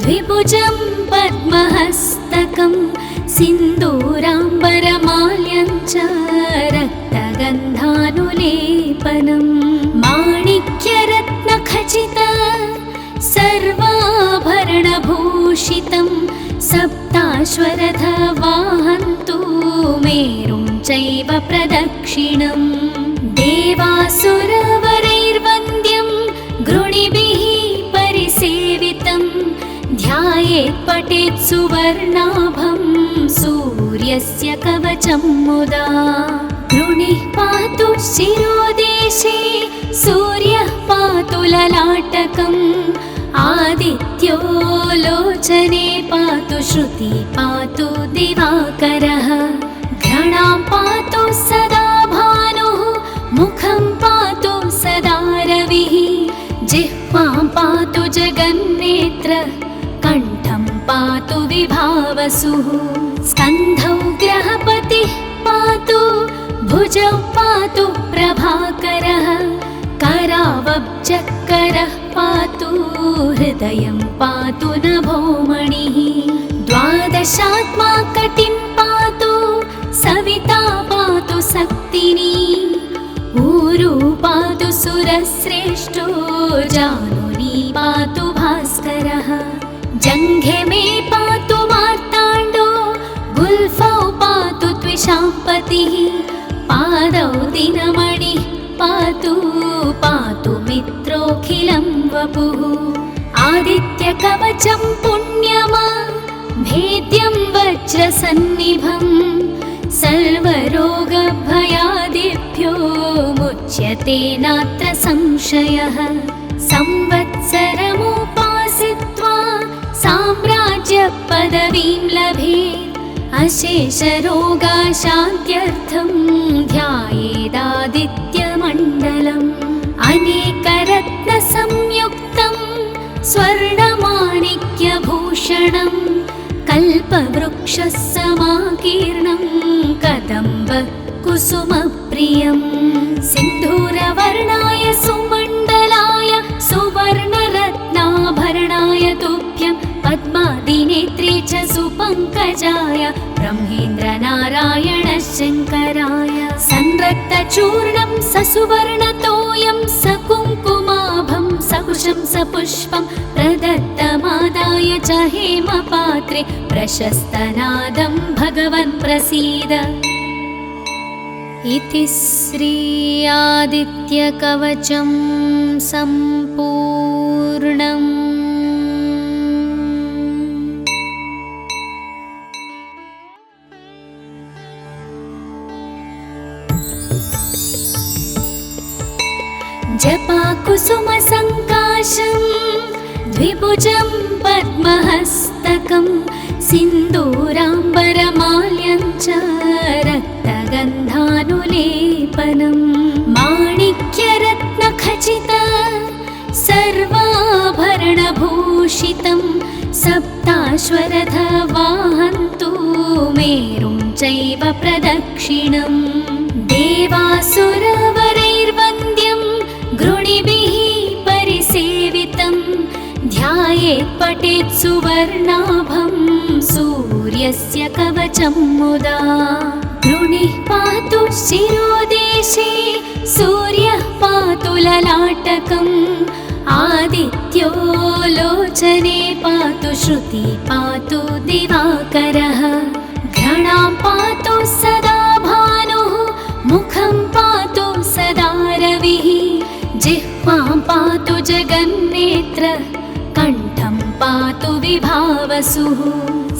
द्विभुजं पद्महस्तकं सिन्दूराम्बरमाल्यं च रक्तगन्धानुलेपनं माणिक्यरत्नखचित सर्वाभरणभूषितं सप्ताश्वरथवाहन्तु मेरुं चैव प्रदक्षिणं देवासुरवरैर्वन्द्यं गृणिभिः परिसेवितं ध्यायेत् पठेत् सुवर्णाभं सूर्यस्य कवचं मुदा गृणिः पातु शिरोदेशे सूर्यः पातु ललाटकम् आदित्यो लोचने पातु श्रुति पातु दिवाकरः घ्राणां पातु सदा भानुः मुखं पातु सदा रविः जिह्वां पातु जगन्नेत्र कण्ठं पातु विभावसुः स्कन्धौ ग्रहपतिः पातु भुजौ पातु प्रभाकरः करावब्जकरः पातु हृदयं पातु नभोमणिः द्वादशात्मा कटिं पातु सविता पातु शक्तिनी ऊरु पातु सुरश्रेष्ठो जानुनी पातु भास्करः जङ्घे मे पातु मार्ताण्डो गुल्फौ पातु त्विषाम्पतिः पादौ दिनमणिः पातु पातु मित्रोऽखिलं वपुः आदित्यकवचं पुण्यमा भेद्यं वज्रसन्निभं सर्वरोगभयादिभ्यो मुच्यते नात्र संशयः संवत्सरमुपासित्वा साम्राज्यपदवीं लभेत् अशेषरोगशान्त्यर्थं ध्यायेदादित्यमण्डलम् अनेकरत्नसंयुक्तं स्वर्णमाणिक्यभूषणं कल्पवृक्षसमाकीर्णं कदम्बकुसुमप्रियं सिन्धूरवर्णाय सुमण्डलाय सुवर्णरत्नाभरणाय तुभ्यं पद्मादिनेत्रे च सुपङ्कजाय ब्रह्मेन्द्रनारायण शङ्कराय संरक्तचूर्णं ससुवर्णतोयं सकुङ्कुमाभं सकुशं सपुष्पं प्रदत्तमादाय च हेमपात्रे प्रशस्तनादं भगवन् प्रसीद इति श्री आदित्यकवचं सम्पूर्णम्। जपाकुसुमसङ्काशं द्विभुजं पद्महस्तकं सिन्दूराम्बरमाल्यं च रक्तगन्धानुलेपनं माणिक्यरत्नखचित सर्वाभरणभूषितं सप्ताश्वरथवाहन्तु मेरुं चैव प्रदक्षिणं देवासुरवरैर्वन्द्यं गृणिभिः परिसेवितं ध्यायेत् पठेत् सुवर्णाभं सूर्यस्य कवचं मुदा गृणिः पातु शिरोदेशे सूर्यः पातु ललाटकम् आदित्यो लोचने पातु श्रुति पातु दिवाकरः घ्राणां पातु सदा भानुः मुखं पातु सदा रविः जिह्वां पातु जगन्नेत्र कण्ठं पातु विभावसुः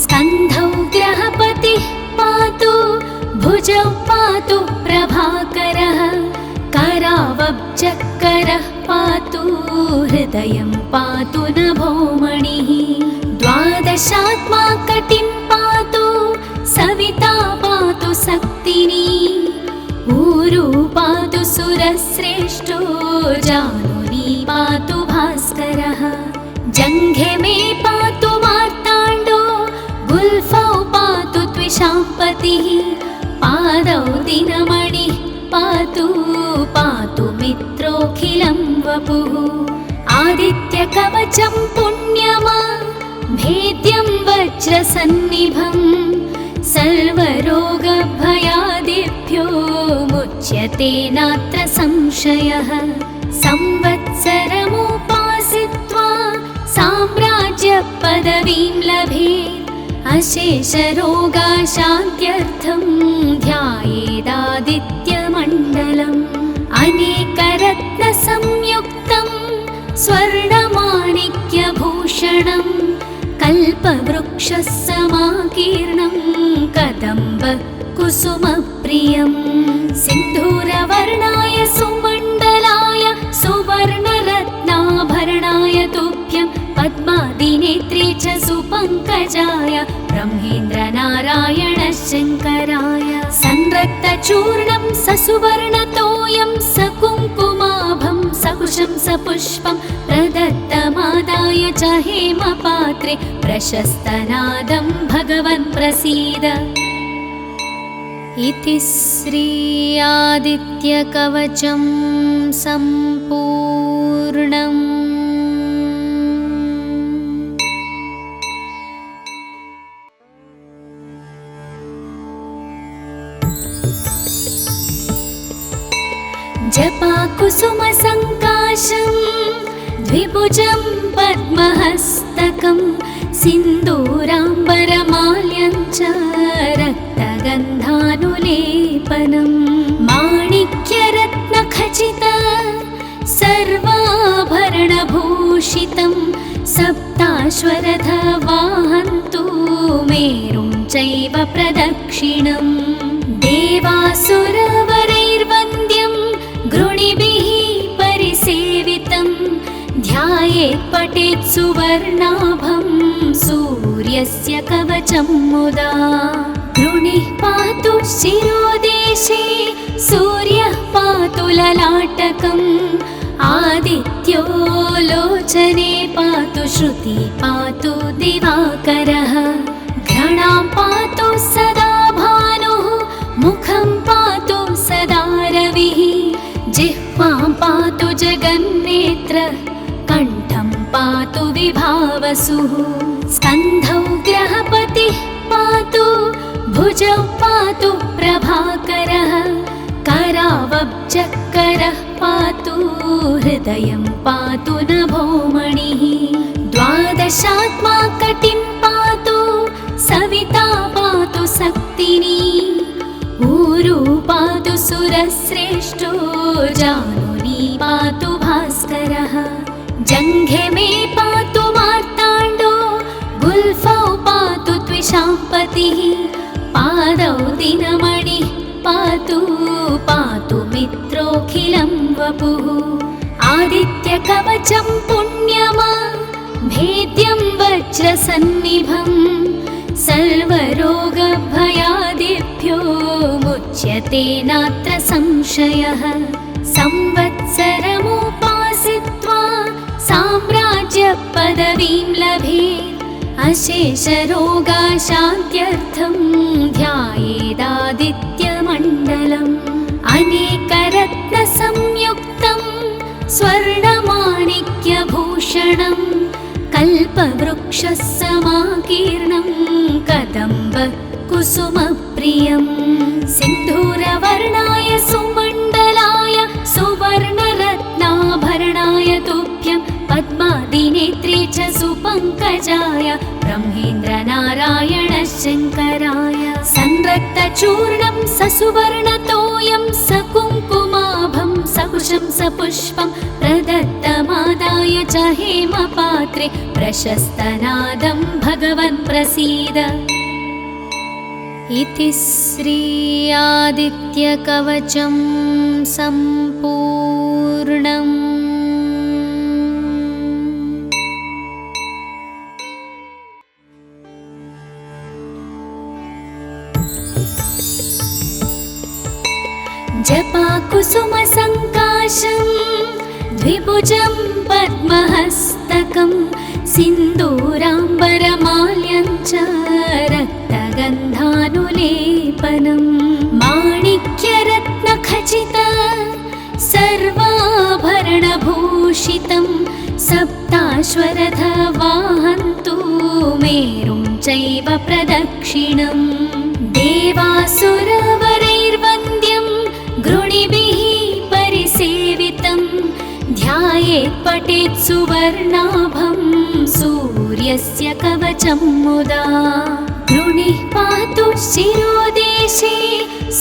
स्कन्धौ ग्रहपतिः पातु भुजौ पातु प्रभाकरः करावब्जकरः पातु हृदयं पातु नभोमणिः द्वादशात्मा कटिं पातु सविता पातु शक्तिनी ऊरु पातु सुरश्रेष्ठो जानुनी पातु भास्करः जङ्घे मे पातु मार्ताण्डो गुल्फौ पातु त्विषाम्पतिः पादौ दिनमणिः पातु पातु मित्रोऽखिलं वपुः आदित्यकवचं पुण्यमा वज्रसन्निभं सर्वरोगभयादिभ्यो मुच्यते नात्र संशयः। संवत्सरमुपासित्वा साम्राज्यपदवीं लभेत् अशेषरोगाशान्त्यर्थं ध्यायेदादित्यमण्डलम्। अनेकरत्नसंयुक्तं स्वर्णमाणिक्यभूषणं कल्पवृक्षसमाकीर्णं कदम्बकुसुमप्रियं। सिन्धूरवर्णाय सुमण्डलाय सुवर्णरत्नाभरणाय तुभ्यं पद्मादिनेत्रे च सुपङ्कजाय ब्रह्मेन्द्रनारायण शङ्कराय। संरक्तचूर्णं ससुवर्णतोयं सकुङ्कुमाभं सकुशं सपुष्पं प्रदत्तमादाय च हेमपात्रे प्रशस्तनादं भगवन् प्रसीद। इति श्री आदित्यकवचं सम्पूर्णम्। जपाकुसुमसङ्काशं द्विभुजं पद्महस्तकं सिन्दूराम्बरमाल्यं च रक्तगन्धानुलेपनं माणिक्यरत्नखचित सर्वाभरणभूषितं सप्ताश्वरथवाहन्तु मेरुं चैव प्रदक्षिणम्। देवासुरवरैर्वन्द्यं गृणिभिः परिसेवितं ध्यायेत् पठेत् सुवर्णाभं सूर्यस्य कवचं मुदा। गृणिः पातु शिरोदेशे सूर्यः पातु ललाटकम् आदित्यो लोचने पातु श्रुति पातु दिवाकरः। घ्राणां पातु सदा भानुः मुखं पातु सदा रविः जिह्वां पातु जगन्नेत्र कण्ठं पातु विभावसुः। स्कन्धौ ग्रहपतिः पातु भुजौ पातु प्रभाकरः करावब्जकरः पातु हृदयं पातु नभोमणिः। द्वादशात्मा कटिं पातु सविता पातु शक्तिनी ऊरू पातु सुरश्रेष्ठो जानुनी पातु भास्करः। जङ्घे मे पातु मार्ताण्डो गुल्फौ पातु त्विषाम्पतिः पादौ दिनमणिः पातु पातु मित्रोऽखिलं वपुः। आदित्यकवचं पुण्यमा भेद्यं वज्रसन्निभं सर्वरोगभयादिभ्यो मुच्यते नात्र संशयः। संवत्सरमुपासित्वा साम्राज्यपदवीं लभेत् अशेषरोगाशान्त्यर्थं ध्यायेदादित्यमण्डलम्। अनेकरत्नसंयुक्तं स्वर्णमाणिक्यभूषणं कल्पवृक्षसमाकीर्णं कदम्बकुसुमप्रियं। सिन्धूरवर्णाय सुमण्डलाय सुवर्णरत्नाभरणाय तुभ्यं पद्मादिनेत्रे च सुपङ्कजाय ब्रह्मेन्द्रनारायण शङ्कराय। संरक्तचूर्णं ससुवर्णतोयं सकुङ्कुमाभं सकुशं सपुष्पं प्रदत्तमादाय च हेमपात्रे प्रशस्तनादं भगवन् प्रसीद। इति श्री आदित्यकवचं सम्पूर्णम्। जपाकुसुमसङ्काशं द्विभुजं पद्महस्तकं सिन्दूराम्बरमाल्यं च रक्तगन्धानुलेपनं माणिक्यरत्नखचित सर्वाभरणभूषितं सप्ताश्वरथवाहन्तु मेरुं चैव प्रदक्षिणम् देवासुरवरैर्वन्द्यं गृणिभिः परिसेवितं ध्यायेत् पठेत् सुवर्णाभं सूर्यस्य कवचं मुदा गृणिः पातु शिरोदेशे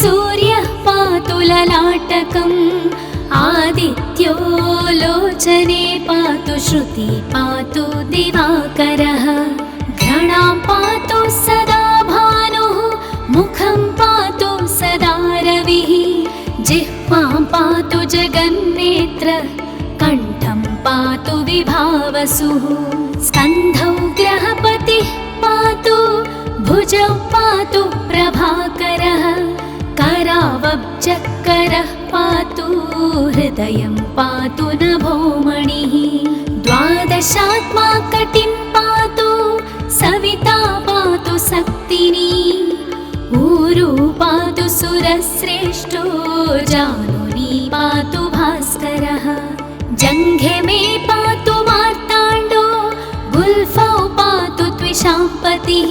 सूर्यः पातु ललाटकम् आदित्यो लोचने पातु श्रुति पातु दिवाकरः घ्राणां पातु सदा भानुः मुखं पातु सदा रविः जिह्वां पातु जगन्नेत्र कण्ठं पातु विभावसुः स्कन्धौ ग्रहपतिः पातु भुजौ पातु प्रभाकरः करावब्जकरः पातु हृदयं पातु नभोमणिः द्वादशात्मा कटिं पातु सविता पातु सक्तिनी ऊरु पातु सुरश्रेष्ठो जानुनी पातु भास्करः जङ्घे मे पातु मार्ताण्डो गुल्फौ पातु त्विषाम्पतिः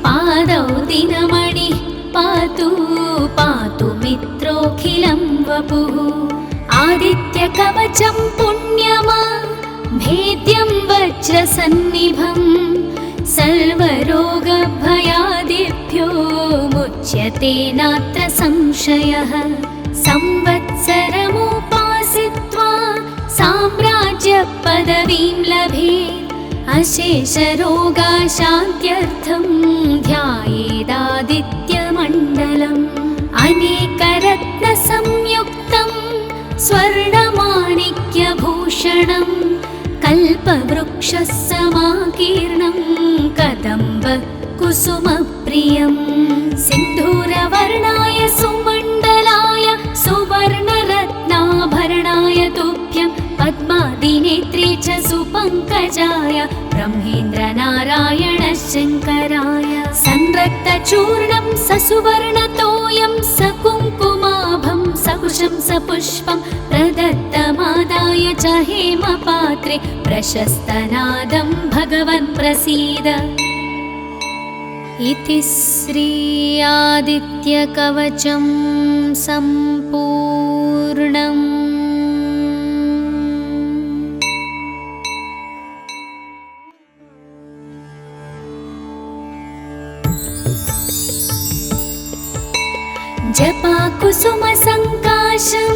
पादौ दिनमणिः पातु पातु मित्रोऽखिलं वपुः आदित्यकवचं पुण्यमा भेद्यं वज्रसन्निभम् सर्वरोगभयादिभ्यो मुच्यते नात्र संशयः संवत्सरमुपासित्वा साम्राज्यपदवीं लभेत् अशेषरोगाशान्त्यर्थं ध्यायेदादित्यमण्डलम् अनेकरत्नसंयुक्तं स्वर्णमाणिक्यभूषणं कल्पवृक्षसमाकीर्णं कदम्बकुसुमप्रियं सिन्धूरवर्णाय सुमण्डलाय सुवर्णरत्नाभरणाय तुभ्यं पद्मादिनेत्रे च सुपङ्कजाय ब्रह्मेन्द्रनारायण शङ्कराय संरक्तचूर्णं ससुवर्णतोयं सकुङ्कुमाभं सकुशं सपुष्पं प्रदत्तमादाय च हेमपात्रे प्रशस्तनादं भगवन् प्रसीद इति श्री आदित्यकवचं सम्पूर्णम्। जपाकुसुमसङ्काशं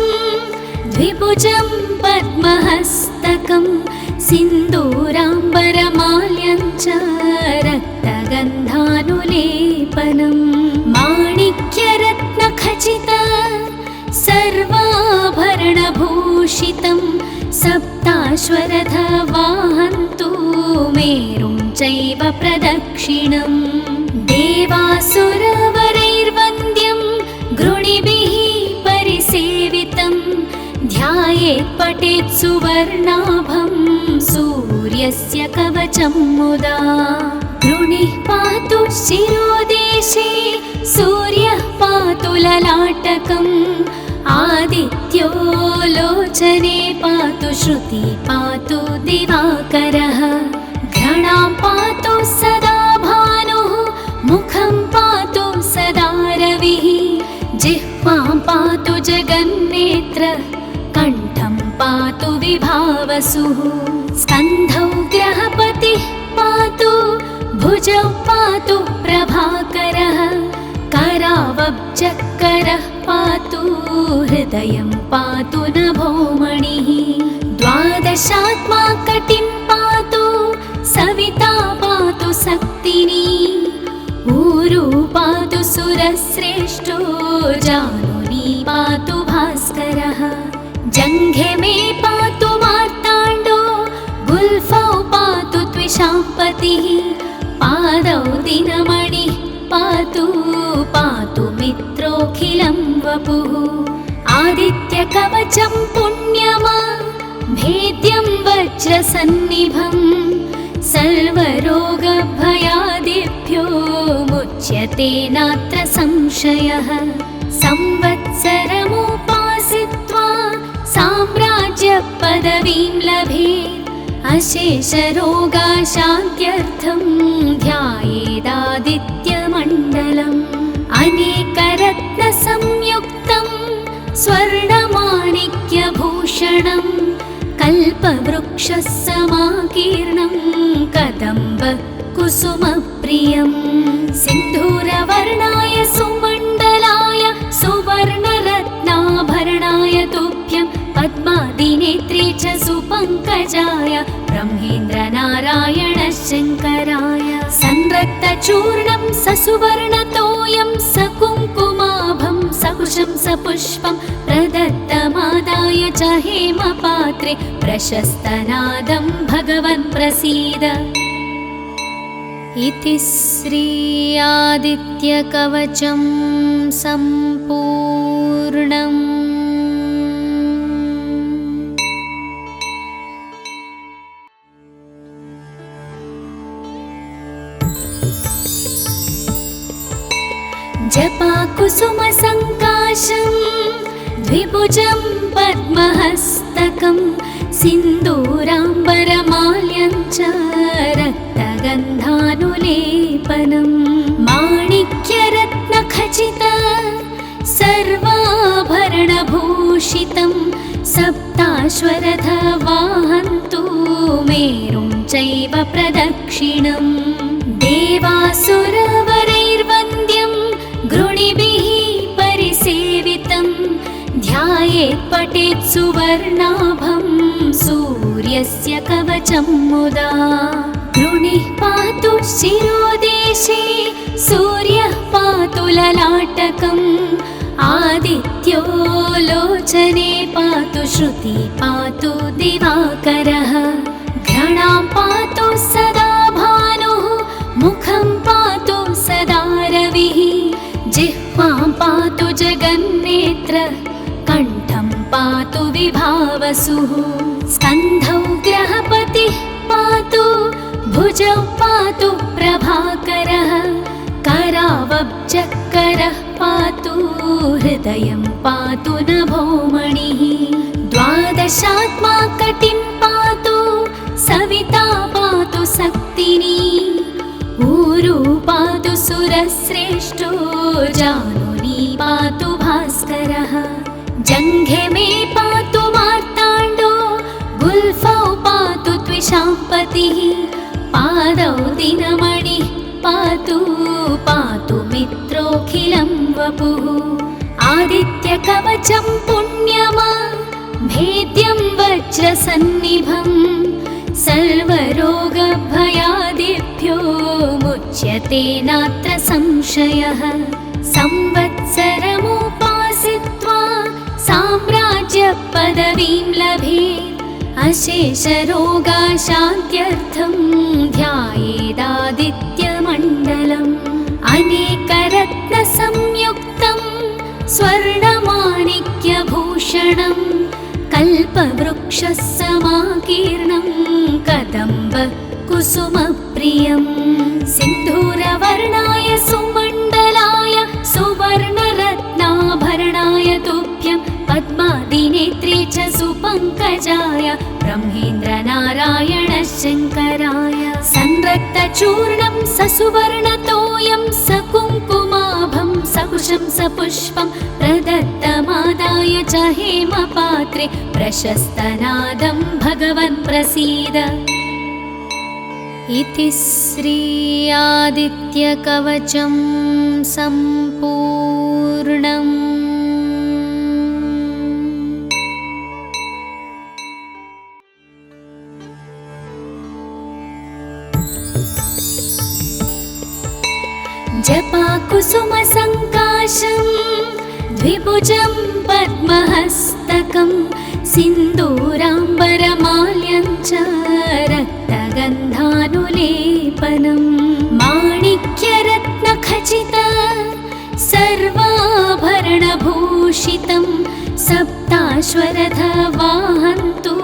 द्विभुजं पद्महस्तकं सिन्दूराम्बरमाल्यं च रक्तगन्धानुलेपनं माणिक्यरत्नखचित सर्वाभरणभूषितं सप्ताश्वरथवाहन्तु मेरुं चैव प्रदक्षिणम् देवासुरवरैर्वन्द्यं गृणिभिः परिसेवितं ध्यायेत् पठेत् सुवर्णाभं सूर्यस्य कवचं मुदा गृणिः पातु शिरोदेशे सूर्यः पातु ललाटकम् आदित्यो लोचने पातु श्रुति पातु दिवाकरः घ्राणां पातु सदा भानुः मुखं पातु सदा रविः जिह्वां पातु जगन्नेत्र कण्ठं पातु विभावसुः स्कन्धौ ग्रहपतिः पातु भुजौ पातु प्रभाकरः करावब्जकरः पातु हृदयं पातु नभोमणिः द्वादशात्मा कटिं पातु सविता पातु सक्तिनी ऊरु पातु सुरश्रेष्ठो जानुनी पातु भास्करः जङ्घे मे पातु मार्ताण्डो गुल्फौ पातु त्विषाम्पतिः पादौ दिनमणिः पातु पातु मित्रोऽखिलं वपुः आदित्यकवचं पुण्यमा भेद्यं वज्रसन्निभम् सर्वरोगभयादिभ्यो मुच्यते नात्र संशयः संवत्सरमुपासित्वा साम्राज्यपदवीं लभेत् अशेषरोगाशान्त्यर्थं ध्यायेत् कल्पवृक्षः समाकीर्णं कदम्ब कुसुमप्रियं सिन्धूरवर्णाय सुमण्डलाय सुवर्णरत्नाभरणाय तुभ्यं पद्मादिनेत्रे च सुपङ्कजाय ब्रह्मेन्द्रनारायण शङ्कराय संरक्तचूर्णं ससुवर्णतोयं सकुङ्कुमाभं सकुशं सपुष्पं प्रदत्तमादाय च हेमपात्रे प्रशस्तनादं भगवन् प्रसीद। इति श्री आदित्यकवचं सम्पूर्णम्। जपाकुसुमसङ्काशं द्विभुजं पद्महस्तकं सिन्दूराम्बरमाल्यं च रक्तगन्धानुलेपनं माणिक्यरत्नखचित सर्वाभरणभूषितं सप्ताश्वरथवाहन्तु मेरुं चैव प्रदक्षिणम् देवासुरवरैर्वन्द्यं गृणिभिः परिसेवितं ध्यायेत् पठेत् सुवर्णाभं सूर्यस्य कवचं मुदा गृणिः पातु शिरोदेशे सूर्यः पातु ललाटकम् आदित्यो लोचने पातु श्रुति पातु दिवाकरः घ्राणां पातु सदा भानुः मुखं पातु सदा रविः जिह्वां पातु जगन्नेत्र कण्ठं पातु विभावसुः स्कन्धौ ग्रहपतिः पातु भुजौ पातु प्रभाकरः करावब्जकरः पातु हृदयं पातु नभोमणिः द्वादशात्मा कटिं पातु सविता पातु शक्तिनी ऊरू पातु सुरश्रेष्ठो जानुनी पातु भास्करः जङ्घे मे पातु मार्ताण्डो गुल्फौ पातु त्विषाम्पतिः पादौ दिनमणिः पातु पातु मित्रोऽखिलं वपुः आदित्यकवचं पुण्यमा भेद्यं वज्रसन्निभं सर्वरोगभयादिभ्यो मुच्यते नात्र संशयः संवत्सरमुपासित्वा साम्राज्यपदवीं लभेत् अशेषरोगाशान्त्यर्थं ध्यायेदादित्यमण्डलम् अनेकरत्नसंयुक्तं स्वर्णमाणिक्यभूषणं कल्पवृक्षः समाकीर्णं कदम्ब कुसुमप्रियं सिन्धूरवर्णाय सुमण्डलाय सुवर्णरत्नाभरणाय तुभ्यं पद्मादिनेत्रे च सुपङ्कजाय ब्रह्मेन्द्रनारायण शङ्कराय संरक्तचूर्णं ससुवर्णतोयं सकुङ्कुमाभं सकुशं सपुष्पं प्रदत्तमादाय च हेमपात्रे प्रशस्तनादं भगवन् प्रसीद। इति श्री आदित्यकवचं सम्पूर्णम्। जपाकुसुमसङ्काशं द्विभुजं पद्महस्तकं सिन्दूराम्बरमाल्यं च रक्तगन्धानुलेपनं माणिक्यरत्नखचित सर्वाभरणभूषितं सप्ताश्वरथवाहन्तु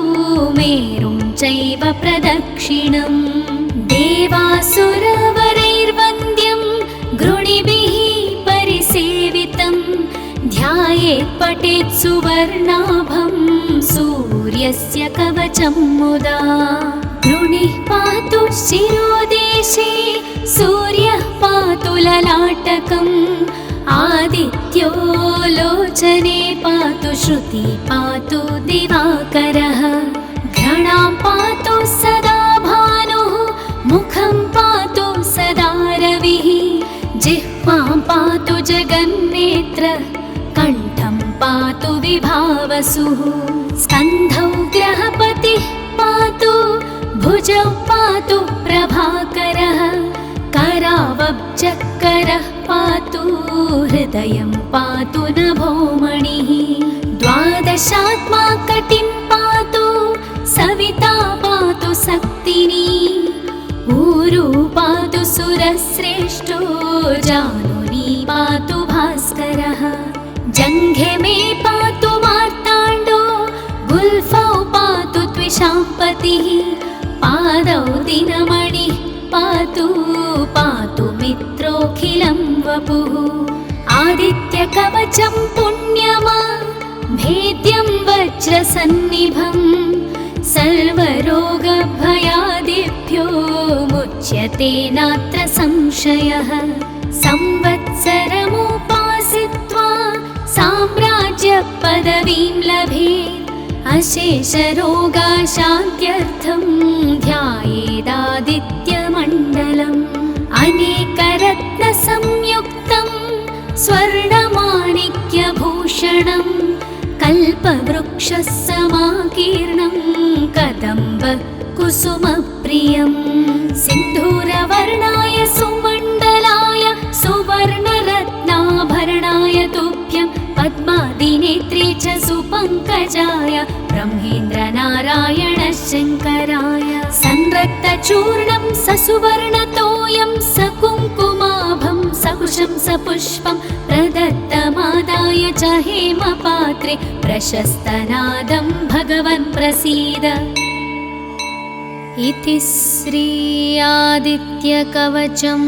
मेरुं चैव प्रदक्षिणम् देवासुरवरैर्वन्द्यं गृणिभिः परिसेवितं ध्यायेत् पठेत् सुवर्णाभं सूर्यस्य कवचं मुदा गृणिः पातु शिरोदेशे सूर्यः पातु ललाटकम् आदित्यो लोचने पातु श्रुति पातु दिवाकरः सदा भानुः मुखं पातु सदा रविः जिह्वां पातु जगन्नेत्र कण्ठं पातु विभावसुः स्कन्धौ ग्रहपतिः पातु भुजौ पातु प्रभाकरः करावब्जकरः पातु हृदयं पातु नभोमणिः द्वादशात्मा कटिं पातु सविता पातु शक्तिनी ऊरू पातु सुरश्रेष्ठो जानुनी पातु भास्करः जङ्घे मे पातु मार्ताण्डो गुल्फौ पातु त्विषाम्पतिः पादौ दिनमणिः पातु पातु मित्रोऽखिलं वपुः आदित्यकवचं पुण्यमा भेद्यं वज्रसन्निभं सर्वरोगभयादिभ्यो मुच्यते नात्र संशयः संवत्सरमुपासित्वा साम्राज्यपदवीं लभेत् अशेषरोगाशान्त्यर्थं ध्यायेदादित्यमण्डलम् अनेकरत्नसंयुक्तं स्वर्णमाणिक्यभूषणं कल्पवृक्षसमाकीर्णं कदम्ब कुसुमप्रियं सिन्धूरवर्णाय सुमण्डलाय सुवर्णरत्नाभरणाय तुभ्यं पद्मादिनेत्रे च सुपङ्कजाय ब्रह्मेन्द्रनारायण शङ्कराय संरक्तचूर्णं ससुवर्णतोयं सकुङ्कुमाभं सकुशं सपुष्पं प्रदत्तमादाय च हेमपात्रे प्रशस्तनादं भगवन् प्रसीद इति श्री आदित्यकवचं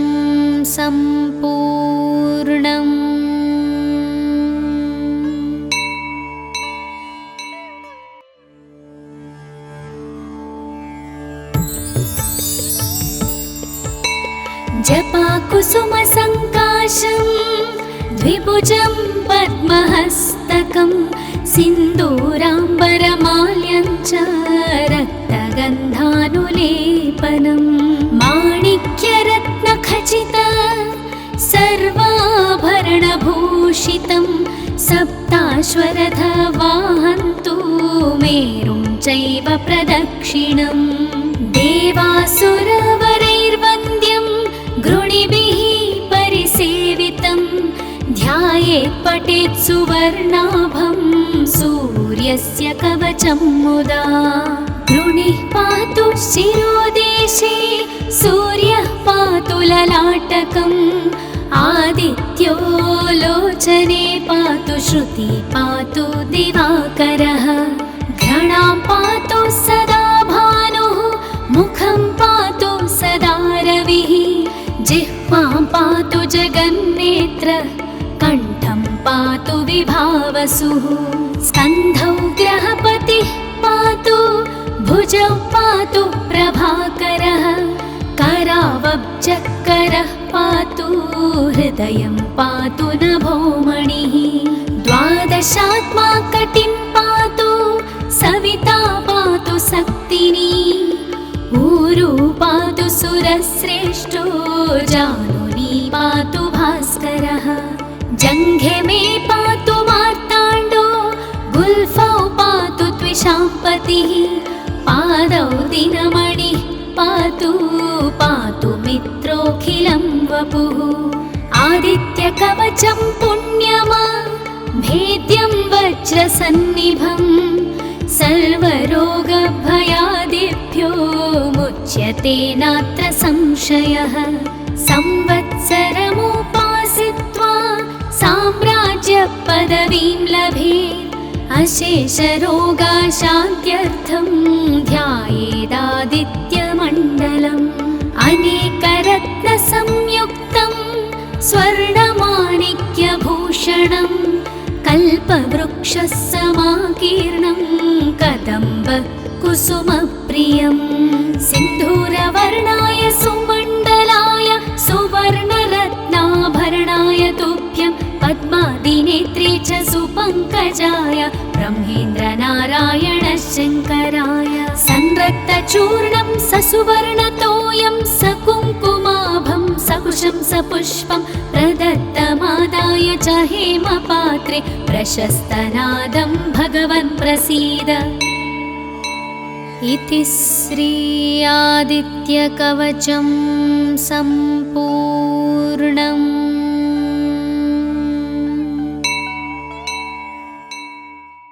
सम्पूर्णम्। जपाकुसुमसङ्काशं द्विभुजं पद्महस्तकं सिन्दूराम्बरमाल्यं च रक्तगन्धानुलेपनं माणिक्यरत्नखचित सर्वाभरणभूषितं सप्ताश्वरथवाहन्तु मेरुं चैव प्रदक्षिणं देवासुरवरैर्वन्द्यं गृणिभिः परिसेवितं ध्यायेत् पठेत् सुवर्णाभं सूर्यस्य कवचं मुदा गृणिः पातु शिरोदेशे सूर्यः पातु ललाटकम् आदित्यो लोचने पातु श्रुति पातु दिवाकरः घ्राणां पातु सदा भानुः मुखं पातु सदा रविः जिह्वां पातु जगन्नेत्र कण्ठं पातु विभावसुः स्कन्धौ ग्रहपतिः पातु भुजौ पातु प्रभाकरः करावब्जकरः पातु हृदयं पातु नभोमणिः द्वादशात्मा कटिं पातु सविता पातु शक्तिनी ऊरू पातु सुरश्रेष्ठो जानुनी पातु भास्करः जङ्घे मे पातु मार्ताण्डो गुल्फौ पातु त्विषाम्पतिः पादौ दिनमणिः पातु पातु मित्रोऽखिलं वपुः आदित्यकवचं पुण्यमा भेद्यं वज्रसन्निभं सर्वरोगभयादिभ्यो मुच्यते नात्र संशयः संवत्सरमुपासित्वा साम्राज्यपदवीं लभेत् अशेषरोगाशान्त्यर्थं ध्यायेदादित्यमण्डलम् अनेकरत्नसंयुक्तं स्वर्णमाणिक्यभूषणं कल्पवृक्षसमाकीर्णं कदम्ब कुसुमप्रियं सिन्धूरवर्णाय सुमण्डलाय सुवर्णरत्नाभरणाय तुभ्यं पद्मादिनेत्रे च सुपङ्कजाय ब्रह्मेन्द्रनारायण शङ्कराय संरक्त चूर्णं ससुवर्णतोयं सकुङ्कुमाभं सकुशं सपुष्पं प्रदत्तमादाय च हेमपात्रे प्रशस्तनादं भगवन् प्रसीद। इति श्री आदित्यकवचं सम्पूर्णम्।